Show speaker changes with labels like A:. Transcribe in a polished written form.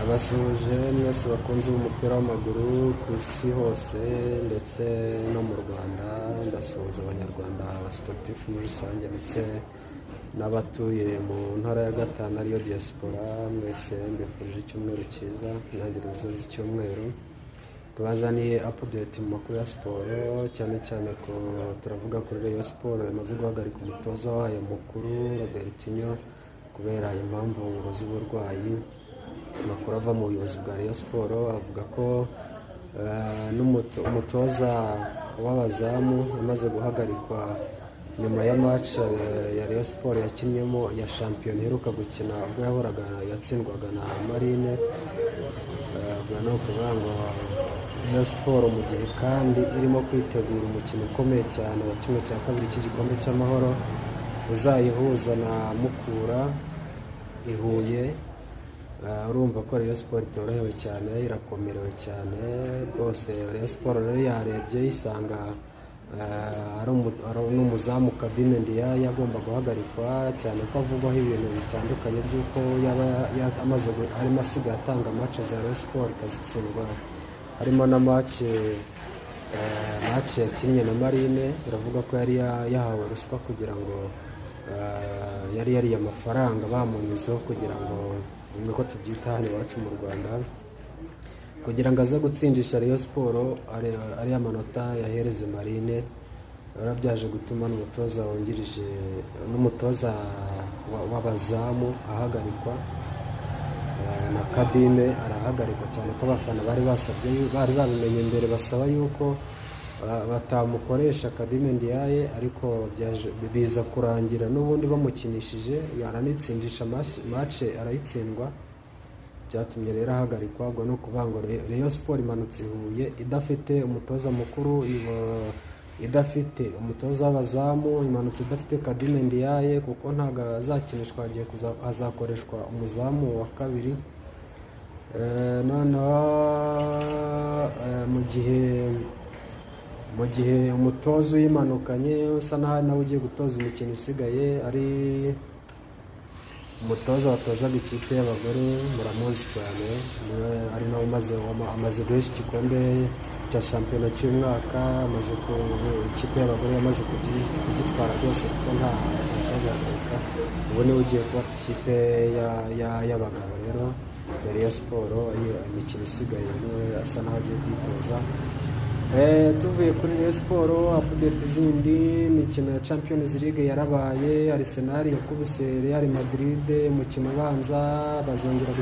A: Abasuhuje mwese bakunze umupira w'amaguru ku isi hose ndetse no mu Rwanda. Ndasuhuza abanyarwanda abasportif muri rusange ndetse n'abatuye mu ntara ya Gatanu ariyo diaspora. Mwese mbifurije icyumweru cyiza, intangiriro z'icyumweru. Tubazaniye update mu makuru ya siporo, cyane cyane ko turavuga kuri Rayon Sport yamaze guhagarika umutoza wayo mukuru Robertinho kubera impamvu ngo z'uburwayi. Amakuru ava mu buyobozi bwa Rayon Sport avuga ko umutoza w'abazamu yamaze guhagarikwa nyuma ya match ya Rayon Sport yakinnyemo ya shampiyona iheruka gukina ubwo yatsindwaga na Marine. No kuvuga ngo Rayon Sport mu gihe kandi irimo kwitegura umukino ukomeye cyane wa kimwe cya kabiri cy'igikombe cy'amahoro uzayihuza na Mukura i Huye. Urumva ko Rayon Sport itorohewe cyane, irakomerewe cyane rwose. Rayon Sport rero yarebye isanga ari n'umuzamu Kadime Ndiaye agomba guhagarikwa, cyane ko avugwaho ibintu bitandukanye by'uko yaba arimo asigaye atanga match za Rayon Sport ikazitsindwa, harimo na match yakinnye na Marine. Biravuga ko yari yahawe ruswa kugira ngo yari yariye amafaranga bamunyuzeho kugira ngo niko tubyita hano iwacu mu Rwanda, kugira ngo aze gutsindisha Rayon Sport ari amanota yahereze Marine. Byaje gutuma n'umutoza wungirije n'umutoza w'abazamu ahagarikwa na Kadime arahagarikwa, cyane ko abafana bari babimenye mbere basaba yuko batamukoresha Kadime Ndiaye, ariko biza kurangira n'ubundi bamukinishije yaranitsindisha match arayitsindwa. Byatumye rero ahagarikwa. Ubwo ni ukuvuga ngo Rayon Sport imanutse i Huye idafite umutoza mukuru, idafite umutoza w'abazamu, imanutse idafite Kadime Ndiaye kuko ntabwo azakinishwa, hagiye hazakoreshwa umuzamu wa kabiri. Noneho mu gihe umutoza uyimanukanye usa naho nawe ugiye gutoza imikino isigaye ari umutoza watozaga ikipe y'abagore, muramuzi cyane, ari nawe amaze guhesha igikombe cya shampiyona cy'umwaka, ikipe y'abagore yamaze kugitwara rwose kuko nta cyabihagarika. ubu niwe ugiye kuba ikipe y'abagabo rero ya Rayon Sport. Imikino isigaye niwe asa naho agiye kwitoza. Tuvuye kuri Rayon Sport, update zindi, imikino ya Champions League yarabaye. Arsenal yakubise Real Madrid umukino ubanza, bazongera